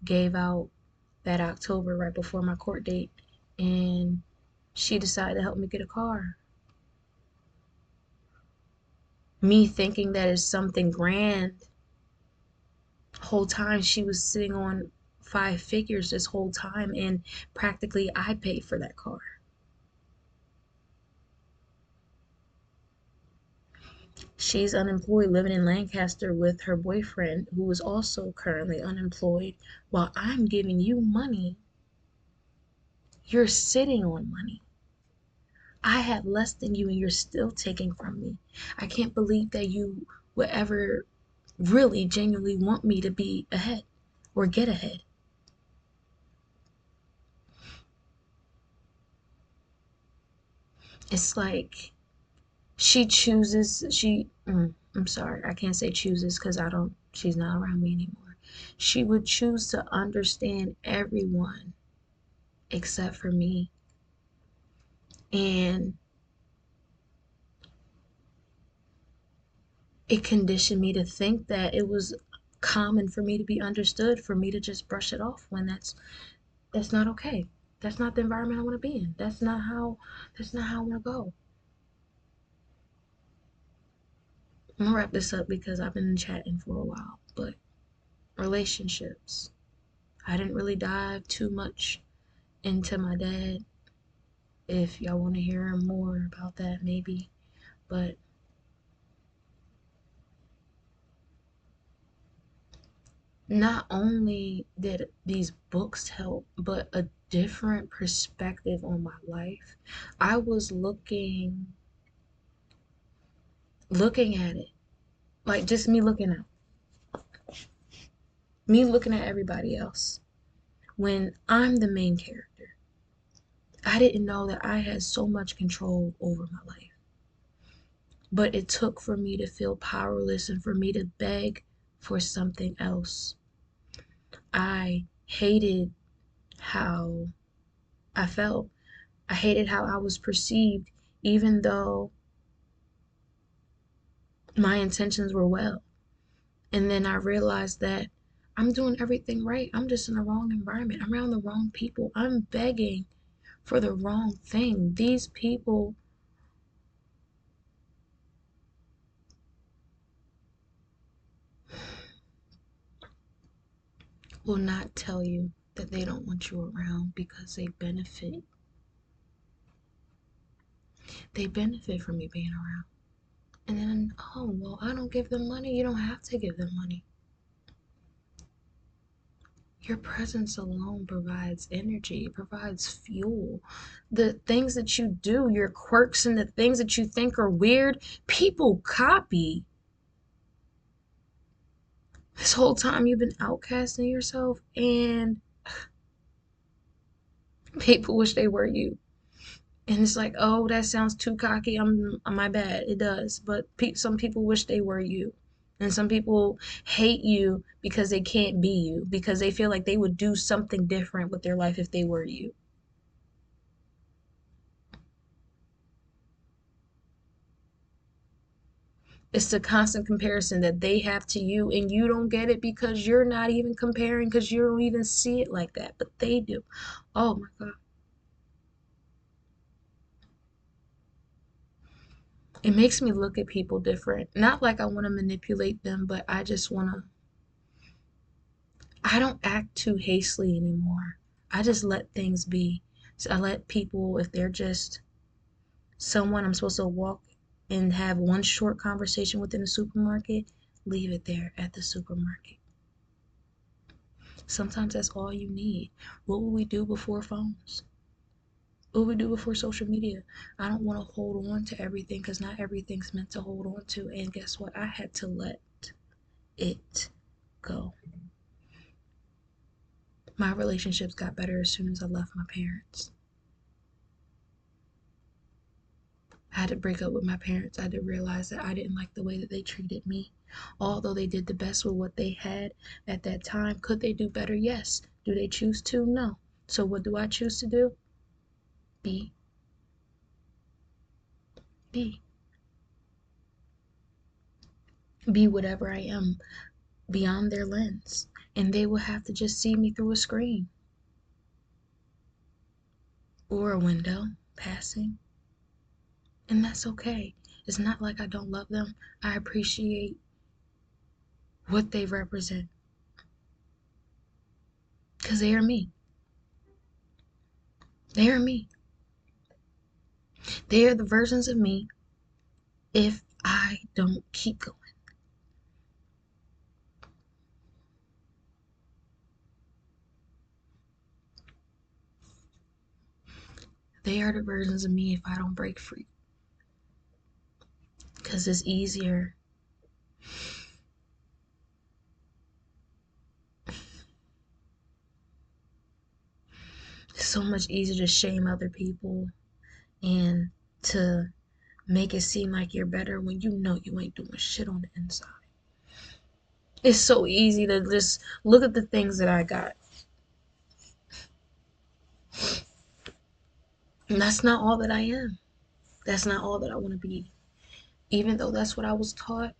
gave out that October right before my court date, and she decided to help me get a car. Me thinking that is something grand. Whole time she was sitting on 5 figures this whole time, and practically I paid for that car. She's unemployed living in Lancaster with her boyfriend, who is also currently unemployed. While I'm giving you money, you're sitting on money. I have less than you and you're still taking from me. I can't believe that you would ever really genuinely want me to be ahead or get ahead. It's like I'm sorry, I can't say chooses because she's not around me anymore. She would choose to understand everyone except for me. And it conditioned me to think that it was common for me to be understood, for me to just brush it off when that's not okay. That's not the environment I want to be in. That's not how I want to go. I'm gonna wrap this up because I've been chatting for a while. But relationships. I didn't really dive too much into my dad. If y'all want to hear more about that, maybe. But not only did these books help, but a different perspective on my life. I was looking at it Like just me looking out, me looking at everybody else when I'm the main character. I didn't know that I had so much control over my life. But it took for me to feel powerless and for me to beg for something else. I hated how I felt. I hated how I was perceived, even though my intentions were well. And then I realized that I'm doing everything right. I'm just in the wrong environment. I'm around the wrong people. I'm begging for the wrong thing. These people will not tell you that they don't want you around because they benefit from you being around. And then, oh, well, I don't give them money. You don't have to give them money. Your presence alone provides energy, it provides fuel. The things that you do, your quirks and the things that you think are weird, people copy. This whole time you've been outcasting yourself, and people wish they were you. And it's like, oh, that sounds too cocky. My bad. It does. But some people wish they were you. And some people hate you because they can't be you, because they feel like they would do something different with their life if they were you. It's the constant comparison that they have to you, and you don't get it because you're not even comparing, because you don't even see it like that. But they do. Oh my God. It makes me look at people different. Not like I want to manipulate them, but I just want to I don't act too hastily anymore. I just let things be. So I let people, if they're just someone I'm supposed to walk and have one short conversation within the supermarket, leave it there at the supermarket. Sometimes that's all you need. What will we do before phones? What will we do before social media? I don't want to hold on to everything because not everything's meant to hold on to. And guess what? I had to let it go. My relationships got better as soon as I left my parents. I had to break up with my parents. I had to realize that I didn't like the way that they treated me. Although they did the best with what they had at that time, could they do better? Yes. Do they choose to? No. So what do I choose to do? Be, be, be whatever I am beyond their lens. And they will have to just see me through a screen or a window passing. And that's okay. It's not like I don't love them. I appreciate what they represent because they are me. They are me. They are the versions of me if I don't keep going. They are the versions of me if I don't break free. Because it's easier. It's so much easier to shame other people and to make it seem like you're better when you know you ain't doing shit on the inside. It's so easy to just look at the things that I got. And that's not all that I am. That's not all that I want to be. Even though that's what I was taught,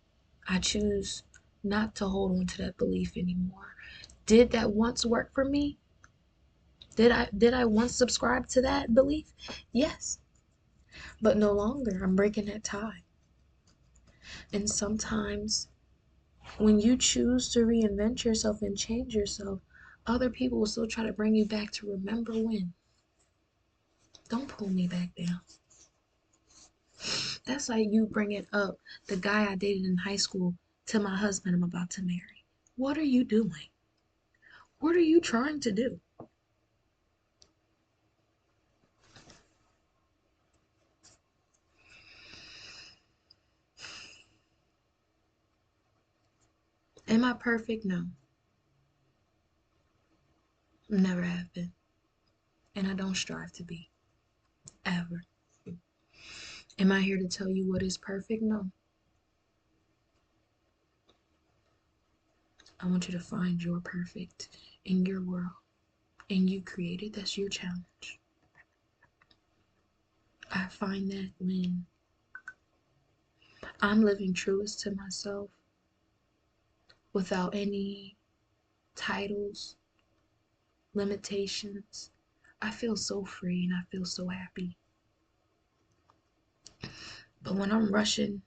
I choose not to hold on to that belief anymore. Did that once work for me? Did I once subscribe to that belief? Yes, but no longer. I'm breaking that tie. And sometimes when you choose to reinvent yourself and change yourself, other people will still try to bring you back to remember when. Don't pull me back down. That's like you bringing up the guy I dated in high school to my husband I'm about to marry. What are you doing? What are you trying to do? Am I perfect? No, never have been. And I don't strive to be, ever. Am I here to tell you what is perfect? No. I want you to find your perfect in your world. And you create it. That's your challenge. I find that when I'm living truest to myself without any titles, limitations, I feel so free and I feel so happy. But when I'm rushing,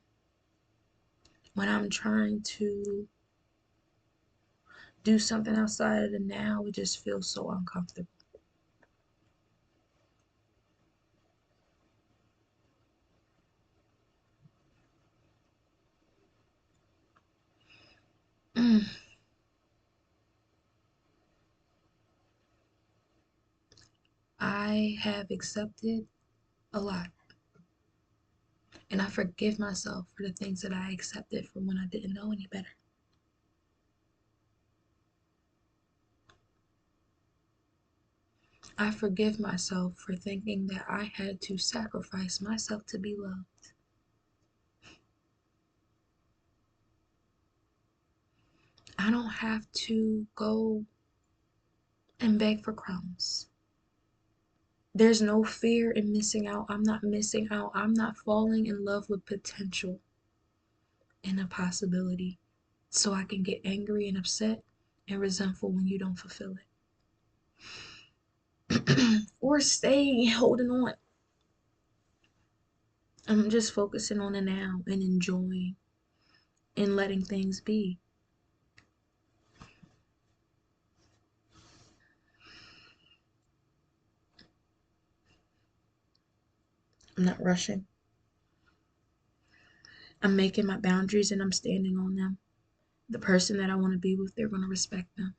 when I'm trying to do something outside of the now, it just feels so uncomfortable. Mm, I have accepted a lot. And I forgive myself for the things that I accepted from when I didn't know any better. I forgive myself for thinking that I had to sacrifice myself to be loved. I don't have to go and beg for crumbs. There's no fear in missing out. I'm not missing out. I'm not falling in love with potential and a possibility. So I can get angry and upset and resentful when you don't fulfill it. Or stay holding on. I'm just focusing on the now and enjoying and letting things be. I'm not rushing. I'm making my boundaries and I'm standing on them. The person that I want to be with, they're going to respect them.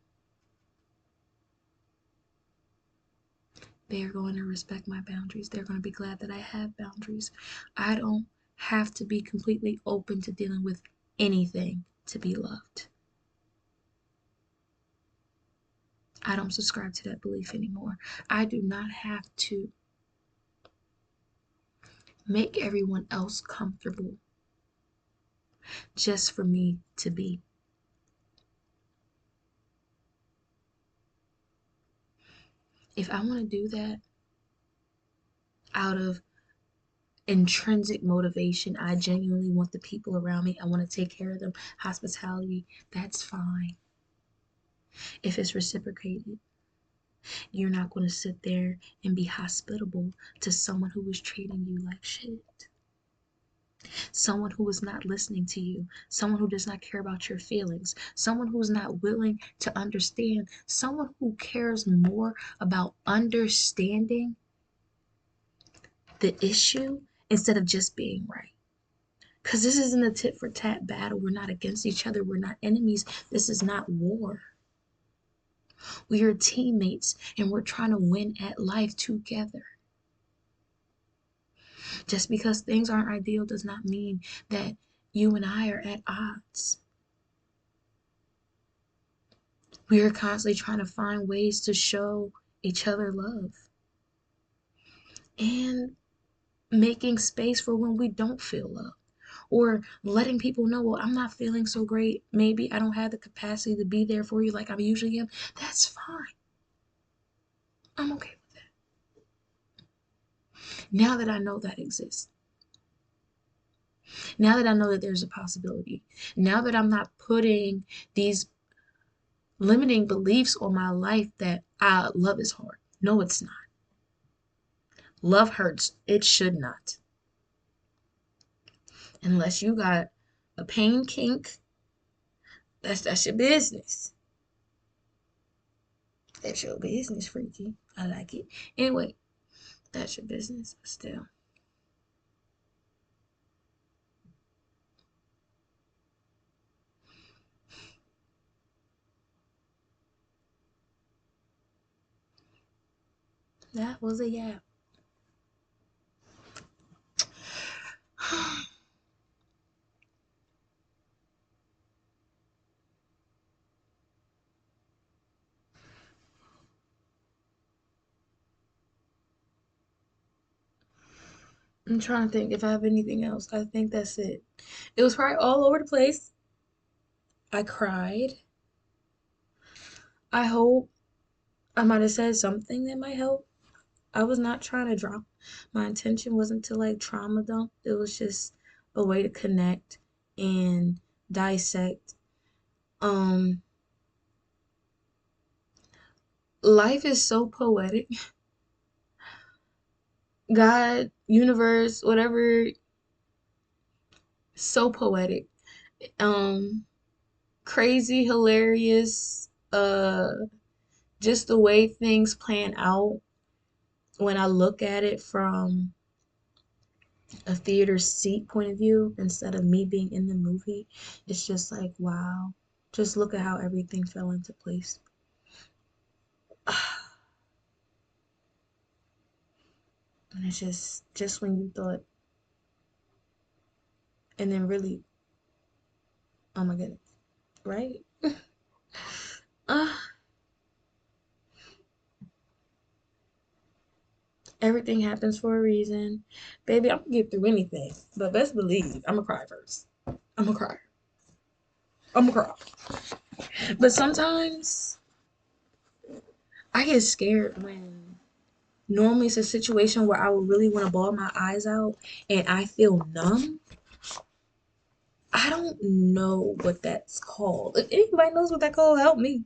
They're going to respect my boundaries. They're going to be glad that I have boundaries. I don't have to be completely open to dealing with anything to be loved. I don't subscribe to that belief anymore. I do not have to make everyone else comfortable just for me to be. If I want to do that out of intrinsic motivation, I genuinely want the people around me, I want to take care of them, hospitality, that's fine. If it's reciprocated, you're not going to sit there and be hospitable to someone who is treating you like shit, someone who is not listening to you, someone who does not care about your feelings, someone who is not willing to understand, someone who cares more about understanding the issue instead of just being right. Because this isn't a tit for tat battle. We're not against each other. We're not enemies. This is not war. We are teammates and we're trying to win at life together. Just because things aren't ideal does not mean that you and I are at odds. We are constantly trying to find ways to show each other love and making space for when we don't feel love, or letting people know, well, I'm not feeling so great. Maybe I don't have the capacity to be there for you like I usually am. That's fine. I'm okay with that. Now that I know that exists, now that I know that there's a possibility, now that I'm not putting these limiting beliefs on my life that love is hard. No, it's not. Love hurts. It should not. Unless you got a pain kink, that's your business. That's your business, freaky. I like it. Anyway, that's your business, but still. That was a yap. I'm trying to think if I have anything else. I think that's it. It was probably all over the place. I cried. I hope I might have said something that might help. I was not trying to drop. My intention wasn't to like trauma dump. It was just a way to connect and dissect. Um, Life is so poetic. God, universe, whatever, so poetic. Um, Crazy, hilarious. Just the way things plan out when I look at it from a theater seat point of view instead of me being in the movie, it's just like, wow. Just look at how everything fell into place. And it's just when you thought, and then really, oh my goodness, right? Uh, Everything happens for a reason. Baby, I'm gonna get through anything. But best believe I'm gonna cry first. I'm gonna cry. I'm gonna cry. But sometimes I get scared when normally it's a situation where I would really want to bawl my eyes out and I feel numb. I don't know what that's called. If anybody knows what that called, help me.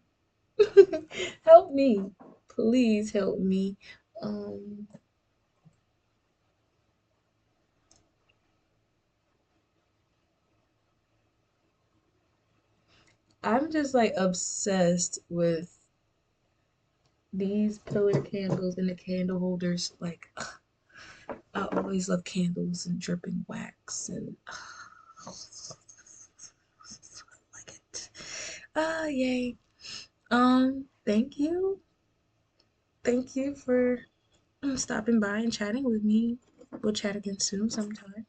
Help me. Please help me. Um, I'm just like obsessed with these pillar candles and the candle holders. Like, I always love candles and dripping wax and like it. Ah, yay. Thank you. Thank you for stopping by and chatting with me. We'll chat again soon sometime.